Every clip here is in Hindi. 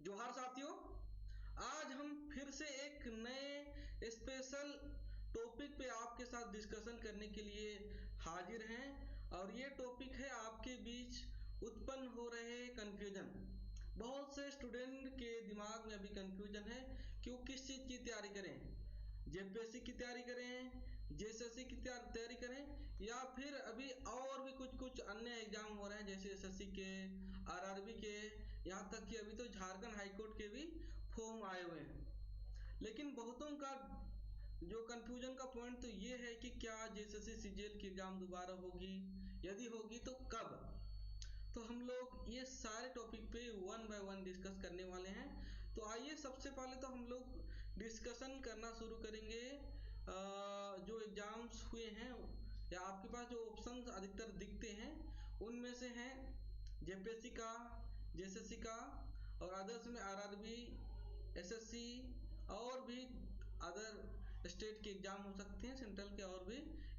जोहार साथियों, आज हम फिर से एक नए स्पेशल टॉपिक पे आपके साथ डिस्कशन करने के लिए हाजिर हैं और ये टॉपिक है आपके बीच उत्पन्न हो रहे कंफ्यूजन। बहुत से स्टूडेंट के दिमाग में अभी कंफ्यूजन है कि वो किस चीज़ की तैयारी करें, जेपीएससी की तैयारी करें, जेएसएससी की तैयारी करें या फिर अभी और भी कुछ अन्य एग्जाम हो रहे हैं जैसे एसएससी के, आरआरबी के, यहाँ तक कि अभी तो झारखंड हाईकोर्ट के भी फॉर्म आए हुए हैं। लेकिन बहुतों का जो कंफ्यूजन का पॉइंट तो ये है कि क्या जेएसएससी सीजीएल की एग्जाम दोबारा होगी, यदि होगी तो कब। तो हम लोग ये सारे टॉपिक पे वन बाय वन डिस्कस करने वाले हैं। तो आइए सबसे पहले तो हम लोग डिस्कशन करना शुरू करेंगे जो एग्जाम्स हुए हैं या आपके पास जो ऑप्शंस अधिकतर दिखते हैं उनमें से हैं जेपीएससी का, जेएसएससी का और अदर्स में आरआरबी, एसएससी और भी अदर स्टेट के एग्जाम हो सकते हैं, सेंट्रल के और भी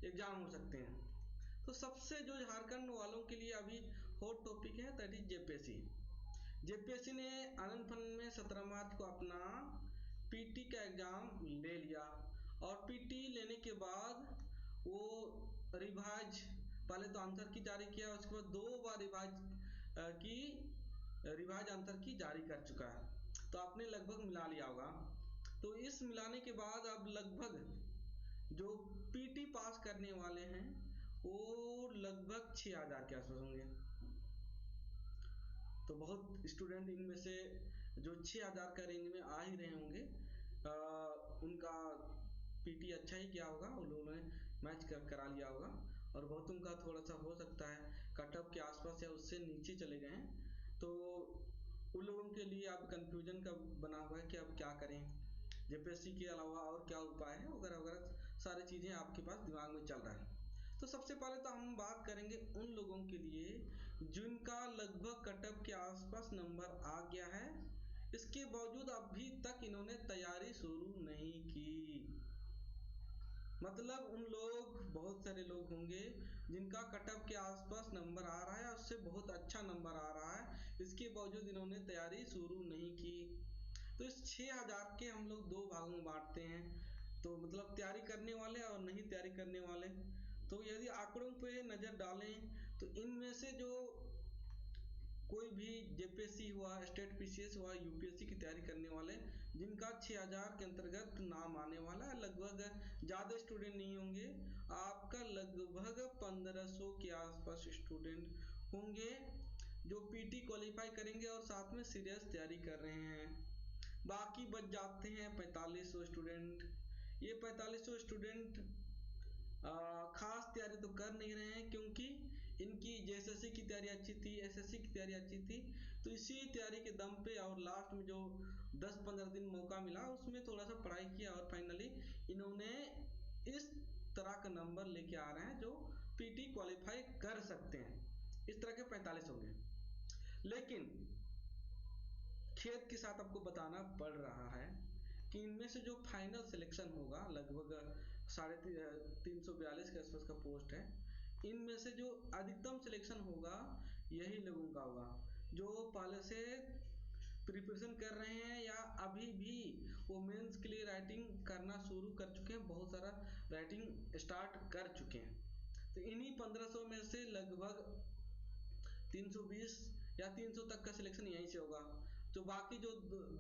एग्जाम हो सकते हैं। तो सबसे जो झारखंड वालों के लिए अभी हॉट टॉपिक है दैट इज जेपीएससी। जेपीएससी ने आनंद फन में 17 मार्च को अपना पीटी का एग्जाम ले लिया और पीटी लेने के बाद वो रिवाइज पहले तो आंसर की जारी किया, उसके बाद 2 बार रिवाइज आंसर की जारी कर चुका है। तो आपने लगभग मिला लिया होगा। तो इस मिलाने के बाद अब लगभग जो पीटी पास करने वाले हैं वो लगभग 6000 के आसपास होंगे। तो बहुत स्टूडेंट इनमें से जो 6000 का रेंज में आ ही रहे होंगे, उनका पीटी अच्छा ही किया होगा, उन लोगों ने मैच करा लिया होगा और बहुतों का थोड़ा सा हो सकता है कट ऑफ के आसपास या उससे नीचे चले गए हैं। तो उन लोगों के लिए अब कंफ्यूजन का बना हुआ है कि अब क्या करें, जेपीएससी के अलावा और क्या उपाय है वगैरह वगैरह सारी चीज़ें आपके पास दिमाग में चल रहा है। तो सबसे पहले तो हम बात करेंगे उन लोगों के लिए जिनका लगभग कटअप के आसपास नंबर आ गया है, इसके बावजूद अभी तक इन्होंने तैयारी शुरू नहीं की। मतलब उन लोग, बहुत सारे लोग होंगे जिनका कटअप के आसपास नंबर आ रहा है, उससे बहुत अच्छा नंबर आ रहा है, इसके बावजूद इन्होंने तैयारी शुरू नहीं की। तो इस 6000 के हम लोग 2 भागों में बांटते हैं, तो मतलब तैयारी करने वाले और नहीं तैयारी करने वाले। तो यदि आंकड़ों पे नज़र डालें तो इनमें से जो कोई भी जेपीएससी हुआ, स्टेट पीसीएस हुआ, यूपीएससी की तैयारी करने वाले जिनका 6000 के अंतर्गत नाम आने वाला है, लगभग ज़्यादा स्टूडेंट नहीं होंगे, आपका लगभग 1500 के आसपास स्टूडेंट होंगे जो पीटी क्वालिफाई करेंगे और साथ में सीरियस तैयारी कर रहे हैं। बाकी बच जाते हैं 4500 स्टूडेंट। ये 4500 स्टूडेंट खास तैयारी तो कर नहीं रहे हैं क्योंकि इनकी जेएसएससी की तैयारी अच्छी थी, एसएससी की तैयारी अच्छी थी, तो इसी तैयारी के दम पे और लास्ट में जो 10-15 दिन मौका मिला उसमें थोड़ा सा पढ़ाई किया और फाइनली इन्होंने इस तरह का नंबर लेके आ रहे हैं जो पीटी क्वालिफाई कर सकते हैं। इस तरह के 45 होंगे। लेकिन खेद के साथ आपको बताना पड़ रहा है कि इनमें से जो फाइनल सिलेक्शन होगा, लगभग 342 के आसपास का पोस्ट है, इनमें से जो अधिकतम सिलेक्शन होगा यही लोगों का होगा जो पहले से प्रिपरेशन कर रहे हैं या अभी भी वो मेंस के लिए राइटिंग करना शुरू कर चुके हैं, बहुत सारा राइटिंग स्टार्ट कर चुके हैं। तो इन्हीं 1500 में से लगभग 320 या 300 तक का सिलेक्शन यहीं से होगा, तो बाकी जो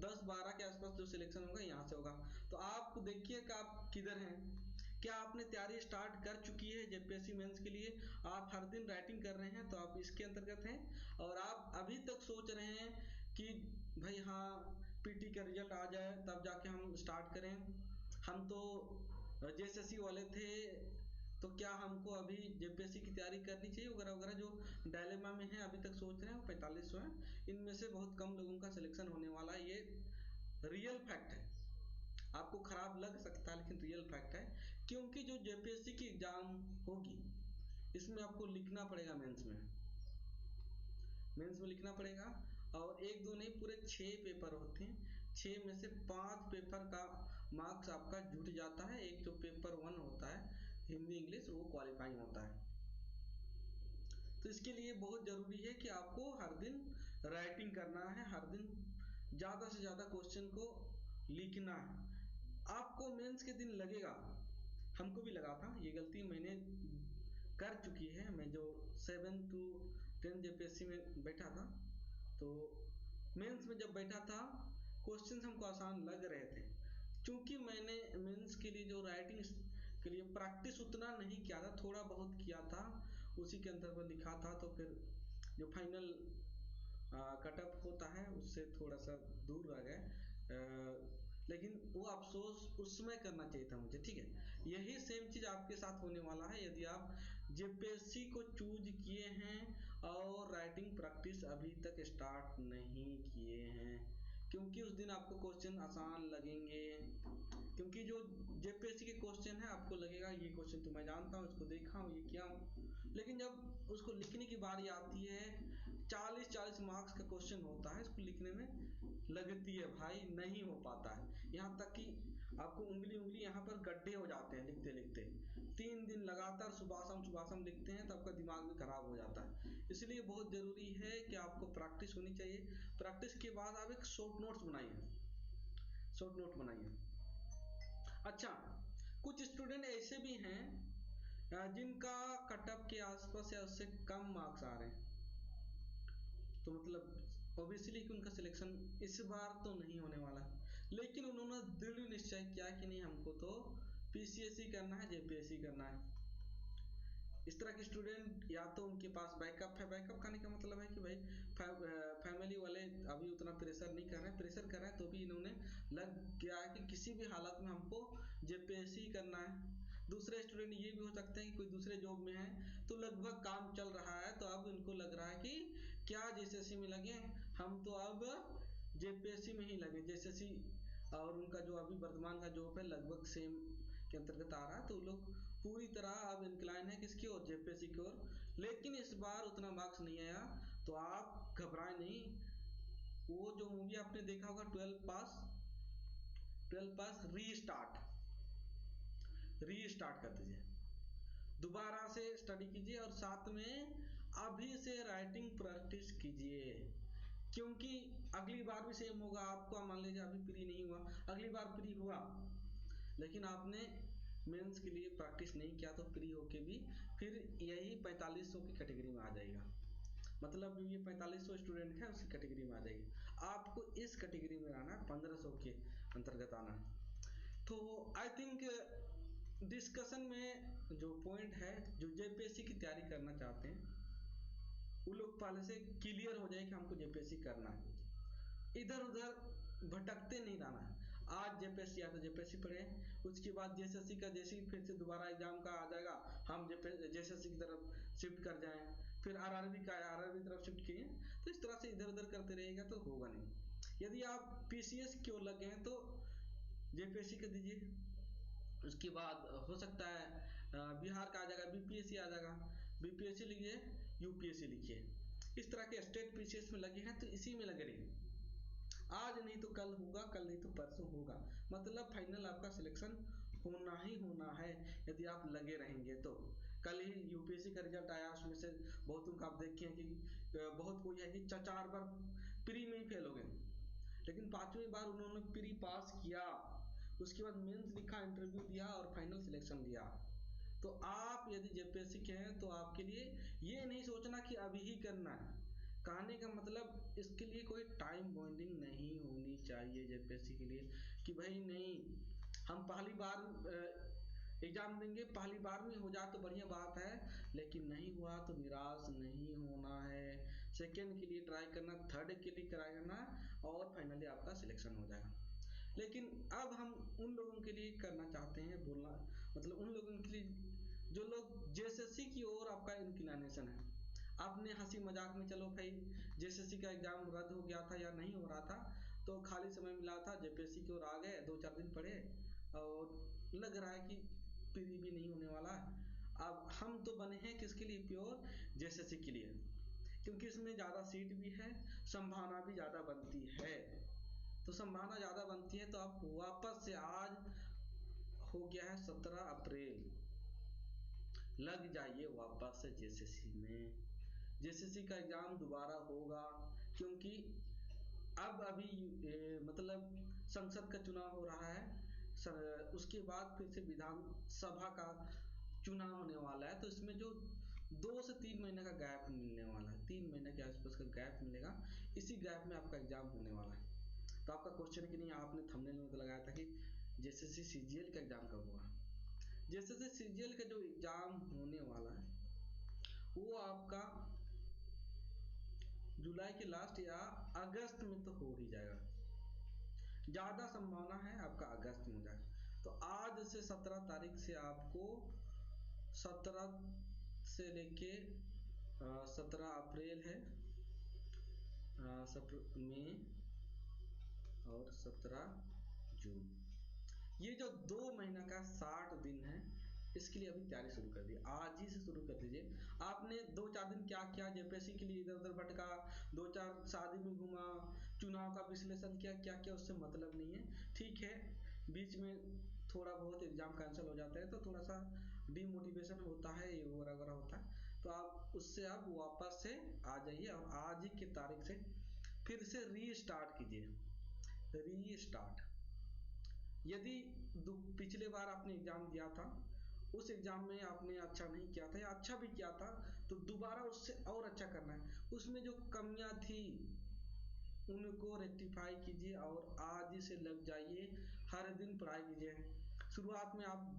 10-12 के आसपास जो सिलेक्शन होगा यहाँ से होगा। तो आप देखिए कि आप किधर हैं, क्या आपने तैयारी स्टार्ट कर चुकी है जेपीएससी मेंस के लिए, आप हर दिन राइटिंग कर रहे हैं तो आप इसके अंतर्गत हैं, और आप अभी तक सोच रहे हैं कि भाई हाँ पीटी का रिजल्ट आ जाए तब जाके हम स्टार्ट करें, हम तो जेएसएससी वाले थे तो क्या हमको अभी जेपीएससी की तैयारी करनी चाहिए वगैरह वगैरह, जो डायलेमा में है अभी तक सोच रहे हैं 4500 हैं। इनमें से बहुत कम लोगों का सिलेक्शन होने वाला है, ये रियल फैक्ट है। आपको खराब लग सकता है लेकिन रियल फैक्ट है, क्योंकि जो जेपीएससी की एग्जाम होगी इसमें आपको लिखना पड़ेगा मेंस में लिखना पड़ेगा, और 1-2 नहीं पूरे 6 पेपर होते हैं। 6 में से 5 पेपर का मार्क्स आपका जुट जाता है। एक जो पेपर 1 होता है हिंदी इंग्लिश, वो क्वालिफाइंग होता है। तो इसके लिए बहुत ज़रूरी है कि आपको हर दिन राइटिंग करना है, हर दिन ज़्यादा से ज़्यादा क्वेश्चन को लिखना है। आपको मेंस के दिन लगेगा, हमको भी लगा था, ये गलती मैंने कर चुकी है। मैं जो 7 to 10 जेपीएससी में बैठा था, तो मेंस में जब बैठा था क्वेश्चंस हमको आसान लग रहे थे, क्योंकि मैंने मेंस के लिए जो राइटिंग के लिए प्रैक्टिस उतना नहीं किया था, थोड़ा बहुत किया था, उसी के अंतर्गत लिखा था। तो फिर जो फाइनल कटअप होता है उससे थोड़ा सा दूर रह गए, लेकिन वो अफसोस उस समय करना चाहिए था मुझे। ठीक है, यही सेम चीज़ आपके साथ होने वाला है यदि आप जेपीएससी को चूज किए हैं और राइटिंग प्रैक्टिस अभी तक स्टार्ट नहीं किए हैं, क्योंकि उस दिन आपको क्वेश्चन आसान लगेंगे। क्योंकि जो जेपीएससी के क्वेश्चन है आपको लगेगा ये क्वेश्चन तो मैं जानता हूँ, इसको देखा हूँ, ये किया हूँ, लेकिन जब उसको लिखने की बारी आती है 40-40 मार्क्स का क्वेश्चन होता है, इसको लिखने में लगती है भाई नहीं हो पाता है। यहाँ तक कि आपको उंगली उंगली यहाँ पर गड्ढे हो जाते हैं लिखते लिखते। 3 दिन लगातार सुबह शाम लिखते हैं तो आपका दिमाग भी खराब हो जाता है। इसलिए बहुत ज़रूरी है कि आपको प्रैक्टिस होनी चाहिए। प्रैक्टिस के बाद आप एक शॉर्ट नोट्स बनाइए, शॉर्ट नोट बनाइए। अच्छा, कुछ स्टूडेंट ऐसे भी हैं जिनका कटअप के आसपास या उससे कम मार्क्स आ रहे हैं, तो मतलब ऑब्वियसली कि उनका सिलेक्शन इस बार तो नहीं होने वाला है। लेकिन उन्होंने दृढ़ निश्चय किया कि नहीं, हमको तो पीसीएससी करना है, जेपीएससी करना है। इस तरह के स्टूडेंट या तो उनके पास बैकअप है। बैकअप करने का मतलब है कि भाई फैमिली वाले अभी उतना प्रेशर नहीं कर रहे हैं, प्रेशर कर रहे हैं तो भी इन्होंने लग गया है कि किसी भी हालत में हमको जेपीएससी करना है। दूसरे स्टूडेंट ये भी हो सकते हैं कि कोई दूसरे जॉब में है तो लगभग काम चल रहा है, तो अब उनको लग रहा है कि क्या जेएसएससी में लगे, हम तो अब जेपीएससी में ही लगे। जेएसएससी और उनका जो अभी वर्तमान का जॉब है लगभग सेम के अंतर्गत आ रहा है, तो लोग पूरी तरह अब इंक्लाइन है किसकी ओर, जेपीएससी की ओर। लेकिन इस बार उतना मार्क्स नहीं आया तो आप घबराएं नहीं। वो जो मूवी आपने देखा होगा 12 पास रीस्टार्ट कर दीजिए, दोबारा से स्टडी कीजिए और साथ में अभी से राइटिंग प्रैक्टिस कीजिए, क्योंकि अगली बार भी सेम होगा। आपको मान लीजिए अभी प्री नहीं हुआ, अगली बार प्री हुआ, लेकिन आपने मेंस के लिए प्रैक्टिस नहीं किया तो प्री होके भी फिर यही 4500 की कैटेगरी में आ जाएगा। मतलब जो ये 4500 स्टूडेंट है उसकी कैटेगरी में आ जाएगी। आपको इस कैटेगरी में आना है, 1500 के अंतर्गत आना है। तो आई थिंक डिस्कशन में जो पॉइंट है, जो जेपीएससी की तैयारी करना चाहते हैं वो लोग पहले से क्लियर हो जाए कि हमको जेपीएससी करना है, इधर उधर भटकते नहीं रहना है। आज जेपीएससी या तो जेपीएससी पढ़े, उसके बाद जेएसएससी का जैसे ही फिर से दोबारा एग्जाम का आ जाएगा हम जेएसएससी की तरफ शिफ्ट कर जाएं, फिर आरआरबी का आरआरबी की तरफ शिफ्ट किए, तो इस तरह से इधर उधर करते रहेगा तो होगा नहीं। यदि आप पीसीएस की ओर लगे हैं तो जेपीएससी कर दीजिए, उसके बाद हो सकता है बिहार का आ जाएगा, बीपीएससी आ जाएगा, बीपीएससी लिखिए, यूपीएससी लिखिए। इस तरह के स्टेट पीसीएस में लगे हैं तो इसी में लगे रहिए। आज नहीं तो कल होगा, कल नहीं तो परसों होगा। मतलब फाइनल आपका सिलेक्शन होना ही होना है यदि आप लगे रहेंगे तो। कल ही यूपीएससी का रिजल्ट आया, उसमें से बहुतों का आप देखें कि बहुत कोई है कि 4 बार प्री में ही फेल हो गए, लेकिन 5वीं बार उन्होंने प्री पास किया, उसके बाद मेंस लिखा, इंटरव्यू दिया और फाइनल सिलेक्शन लिया। तो आप यदि जेपीएससी के हैं तो आपके लिए ये नहीं सोचना कि अभी ही करना है। कहने का मतलब इसके लिए कोई टाइम बॉन्डिंग नहीं होनी चाहिए जेपीएससी के लिए कि भाई नहीं हम पहली बार एग्जाम देंगे, पहली बार में हो जाए तो बढ़िया बात है, लेकिन नहीं हुआ तो निराश नहीं होना है। सेकेंड के लिए ट्राई करना, थर्ड के लिए ट्राई करना और फाइनली आपका सिलेक्शन हो जाएगा। लेकिन अब हम उन लोगों के लिए करना चाहते हैं बोलना, मतलब उन लोगों के लिए जो लोग जेएसएससी की ओर आपका इंक्लिनेशन है। आपने हंसी मजाक में चलो भाई जेएसएससी का एग्जाम रद्द हो गया था या नहीं हो रहा था तो खाली समय मिला था, जेपीएससी की ओर आ गए, 2-4 दिन पढ़े और लग रहा है कि प्री भी नहीं होने वाला है। अब हम तो बने हैं किसके लिए, प्योर जेएसएससी के लिए, क्योंकि इसमें ज़्यादा सीट भी है, संभावना भी ज़्यादा बनती है। तो संभावना ज़्यादा बनती है तो आप वापस से, आज हो गया है 17 अप्रैल, लग जाइए वापस से जेएसएससी में। जेएसएससी का एग्ज़ाम दोबारा होगा, क्योंकि अब अभी मतलब संसद का चुनाव हो रहा है, उसके बाद फिर से विधानसभा का चुनाव होने वाला है, तो इसमें जो 2 से 3 महीने का गैप मिलने वाला है, 3 महीने के आसपास का गैप मिलेगा। इसी गैप में आपका एग्जाम होने वाला है। तो आपका क्वेश्चन है कि नहीं, आपने थंबनेल में तो लगाया था कि जेएसएससी सीजीएल का एग्जाम कब होगा। जेएसएससी सीजीएल का जो एग्जाम होने वाला है वो आपका जुलाई के लास्ट या अगस्त में तो हो ही जाएगा, ज़्यादा संभावना है आपका अगस्त में हो जाएगा। तो आज से 17 तारीख से आपको 17 से लेके 17 अप्रैल है, 17 मई और 17 जून, ये जो 2 महीना का 60 दिन है, इसके लिए अभी तैयारी शुरू कर दी, आज ही से शुरू कर दीजिए। आपने 2-4 दिन क्या किया, जेपीएससी के लिए इधर उधर भटका, 2-4 शादी में घुमा, चुनाव का विश्लेषण किया, क्या क्या, उससे मतलब नहीं है। ठीक है, बीच में थोड़ा बहुत एग्जाम कैंसिल हो जाता है तो थोड़ा सा डिमोटिवेशन होता है, ये वगैरह वगैरह होता है, तो आप उससे आप वापस से आ जाइए और आज ही की तारीख से फिर से रीस्टार्ट कीजिए। रीस्टार्ट, यदि पिछले बार आपने एग्जाम दिया था, उस एग्जाम में आपने अच्छा नहीं किया था या अच्छा भी किया था, तो दोबारा उससे और अच्छा करना है। उसमें जो कमियां थी उनको रेक्टिफाई कीजिए और आज से लग जाइए, हर दिन पढ़ाई कीजिए। शुरुआत में आप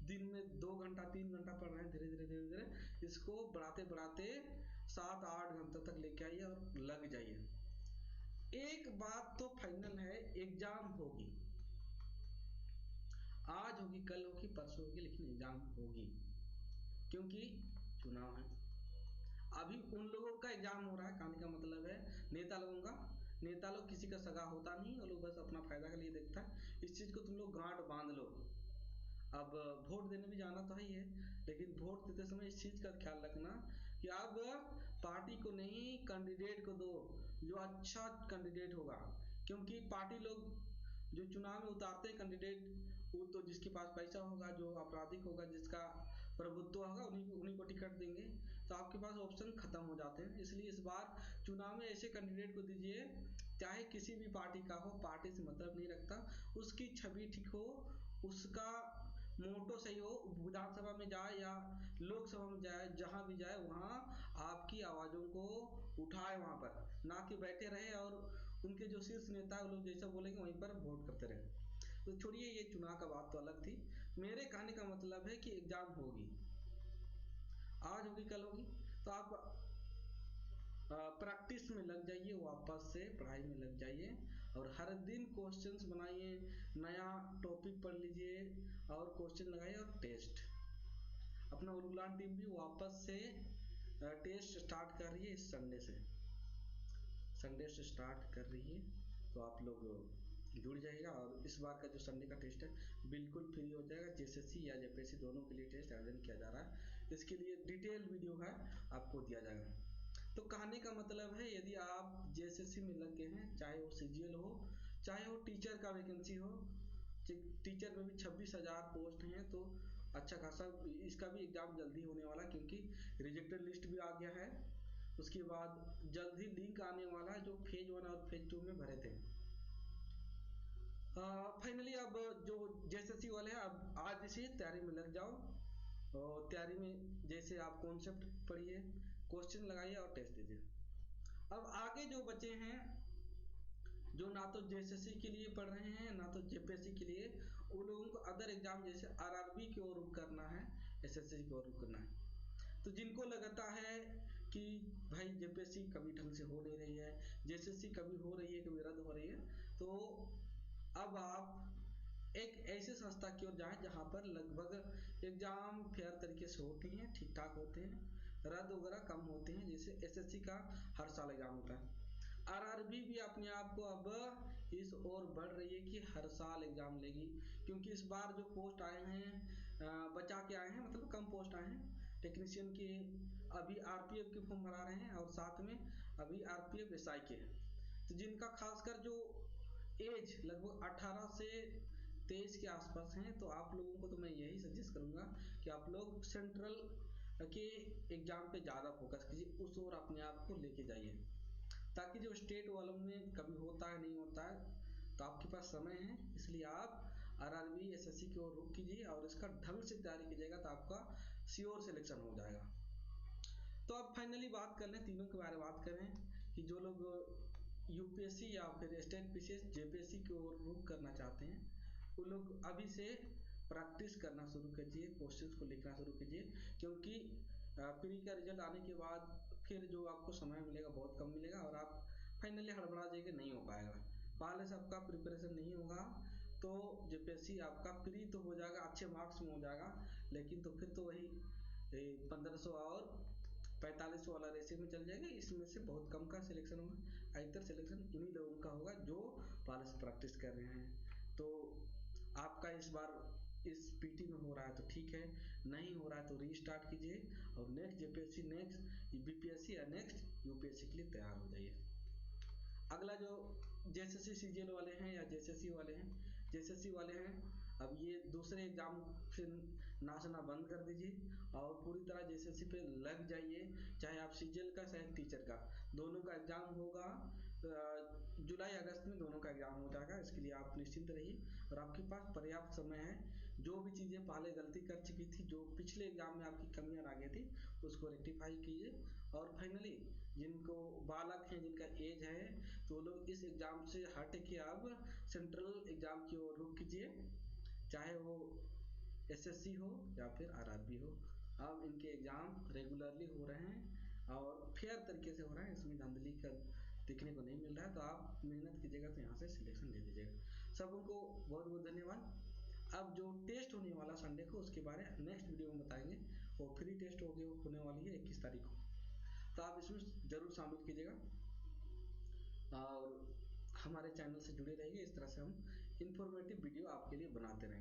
दिन में 2 घंटा 3 घंटा पढ़ रहे हैं, धीरे धीरे धीरे धीरे इसको बढ़ाते बढ़ाते 7-8 घंटे तक लेके आइए और लग जाइए। एक बात तो फाइनल है, एग्जाम होगी, आज होगी, कल होगी, परसों होगी, लेकिन एग्जाम होगी, क्योंकि चुनाव है। अभी उन लोगों का एग्जाम हो रहा है, कहने का मतलब है नेता लोगों का। नेता लोग किसी का सगा होता नहीं, वो लोग बस अपना फायदा के लिए देखता है। इस चीज को तुम लोग गांठ बांध लो। अब वोट देने भी जाना तो ही है, लेकिन वोट देते समय इस चीज का ख्याल रखना कि अब पार्टी को नहीं, कैंडिडेट को दो, जो अच्छा कैंडिडेट होगा। क्योंकि पार्टी लोग जो चुनाव में उतारते हैं कैंडिडेट, वो तो जिसके पास पैसा होगा, जो आपराधिक होगा, जिसका प्रभुत्व होगा, उन्हीं को टिकट देंगे, तो आपके पास ऑप्शन खत्म हो जाते हैं। इसलिए इस बार चुनाव में ऐसे कैंडिडेट को दीजिए, चाहे किसी भी पार्टी का हो, पार्टी से मतलब नहीं रखता, उसकी छवि ठीक हो, उसका मोटो सही हो, विधानसभा में जाए या लोकसभा में जाए, जहां भी जाए वहां आपकी आवाजों को उठाए वहां पर, ना कि बैठे रहे और उनके जो शीर्ष नेता है वो लोग जैसा बोलेंगे वहीं पर वोट करते रहे। तो छोड़िए, ये चुनाव का बात तो अलग थी। मेरे कहने का मतलब है कि एग्जाम होगी, आज होगी, कल होगी, तो आप प्रैक्टिस में लग जाइए, वापस से पढ़ाई में लग जाइए और हर दिन क्वेश्चंस बनाइए, नया टॉपिक पढ़ लीजिए और क्वेश्चन लगाइए। और टेस्ट, अपना उलगुलान टीम भी वापस से टेस्ट स्टार्ट कर रही है इस संडे से, संडे से स्टार्ट कर रही है, तो आप लोग जुड़ जाइएगा। और इस बार का जो संडे का टेस्ट है बिल्कुल फ्री हो जाएगा, जेएसएससी या जेपीएससी दोनों के लिए टेस्ट आयोजन किया जा रहा है। इसके लिए डिटेल वीडियो है आपको दिया जाएगा। तो कहने का मतलब है, यदि आप जेएसएससी में लग गए हैं, चाहे वो सीजीएल हो, चाहे वो टीचर का वैकेंसी हो, टीचर में भी 26,000 पोस्ट हैं, तो अच्छा खासा इसका भी एग्जाम जल्दी होने वाला, क्योंकि रिजेक्टेड लिस्ट भी आ गया है। उसके बाद जल्द ही लिंक आने वाला है, जो फेज 1 और फेज 2 में भरे थे। फाइनली अब जो जेएसएससी वाले हैं, अब आज से तैयारी में लग जाओ और तैयारी में जैसे आप कॉन्सेप्ट पढ़िए, क्वेश्चन लगाइए और टेस्ट दीजिए। अब आगे जो बचे हैं, जो ना तो जेएसएससी के लिए पढ़ रहे हैं ना तो जेपीएससी के लिए, वो लोगों को अदर एग्जाम जैसे आरआरबी की ओर रुख करना है, एसएससी की ओर रुख करना है। तो जिनको लगता है कि भाई जेपीएससी कभी ढंग से हो नहीं रही है, जेएसएससी कभी हो रही है, कभी रद्द हो रही है, तो अब आप एक ऐसे संस्था की ओर जाएं जहां पर लगभग एग्जाम फेयर तरीके से होते हैं, ठीक ठाक होते हैं, रद्द वगैरह कम होते हैं। जैसे एसएससी का हर साल एग्जाम होता है, आरआरबी भी अपने आप को अब इस ओर बढ़ रही है कि हर साल एग्जाम लेगी, क्योंकि इस बार जो पोस्ट आए हैं बचा के आए हैं, मतलब कम पोस्ट आए हैं टेक्नीशियन के। अभी आरपीएफ के फॉर्म भरा रहे हैं और साथ में अभी आरपीएफ एसआई के, तो जिनका खासकर जो एज लगभग 18 से 23 के आसपास हैं, तो आप लोगों को तो मैं यही सजेस्ट करूंगा कि आप लोग सेंट्रल के एग्जाम पे ज़्यादा फोकस कीजिए, उस ओर अपने आप को लेके जाइए, ताकि जो स्टेट वालों में कभी होता है तो आपके पास समय है, इसलिए आप आरआरबी एसएससी की ओर रुख कीजिए और इसका ढंग से तैयारी कीजिएगा, तो आपका श्योर सिलेक्शन हो जाएगा। तो अब फाइनली बात कर लें, तीनों के बारे में बात करें कि जो लोग यूपीएससी या फिर स्टेट पीसीएस जेपीएससी की ओर रुख करना चाहते हैं, वो लोग अभी से प्रैक्टिस करना शुरू कीजिए, क्वेश्चंस को लिखना शुरू कीजिए, क्योंकि प्री का रिजल्ट आने के बाद फिर जो आपको समय मिलेगा बहुत कम मिलेगा और आप फाइनली हड़बड़ा जाएंगे, नहीं हो पाएगा। पहले से आपका प्रिपरेशन नहीं होगा तो जेपीएससी आपका प्री तो हो जाएगा, अच्छे मार्क्स में हो जाएगा, लेकिन तो फिर तो वही 1500 और 4500 वाला रेशियो में चल जाएगा। इसमें से बहुत कम का सिलेक्शन होगा, अधिकतर सिलेक्शन इन्हीं लोगों का होगा जो पहले से प्रैक्टिस कर रहे हैं। तो आपका इस बार इस पीटी में हो रहा है तो ठीक है, नहीं हो रहा है तो रीस्टार्ट कीजिए और नेक्स्ट जेपीएससी, नेक्स्ट बीपीएससी या नेक्स्ट यूपीएससी के लिए तैयार हो जाइए। अगला जो जेएसएससी सीजीएल वाले हैं या जेएसएससी वाले हैं, जेएसएससी वाले हैं, अब ये दूसरे एग्जाम से नाचना बंद कर दीजिए और पूरी तरह जेएसएससी पे लग जाइए। चाहे आप सीजीएल का चाहे टीचर का, दोनों का एग्जाम होगा जुलाई अगस्त में, दोनों का एग्जाम हो जाएगा। इसके लिए आप निश्चिंत रहिए और आपके पास पर्याप्त समय है। जो भी चीज़ें पहले गलती कर चुकी थी, जो पिछले एग्जाम में आपकी कमियां आ गई थी, उसको रेक्टिफाई कीजिए। और फाइनली जिनको बालक हैं, जिनका एज है, तो लोग इस एग्जाम से हट के अब सेंट्रल एग्जाम की ओर रुख कीजिए, चाहे वो एसएससी हो या फिर आरआरबी हो। अब इनके एग्जाम रेगुलरली हो रहे हैं और फेयर तरीके से हो रहे हैं, इसमें धांधली का देखने को नहीं मिल रहा है। तो आप मेहनत कीजिएगा तो यहाँ से सिलेक्शन ले लीजिएगा। सब उनको बहुत बहुत धन्यवाद। अब जो टेस्ट होने वाला संडे को, उसके बारे में नेक्स्ट वीडियो में बताएंगे। वो फ्री टेस्ट होने वाली है 21 तारीख को, तो आप इसमें ज़रूर शामिल कीजिएगा और हमारे चैनल से जुड़े रहिए। इस तरह से हम इंफॉर्मेटिव वीडियो आपके लिए बनाते रहेंगे।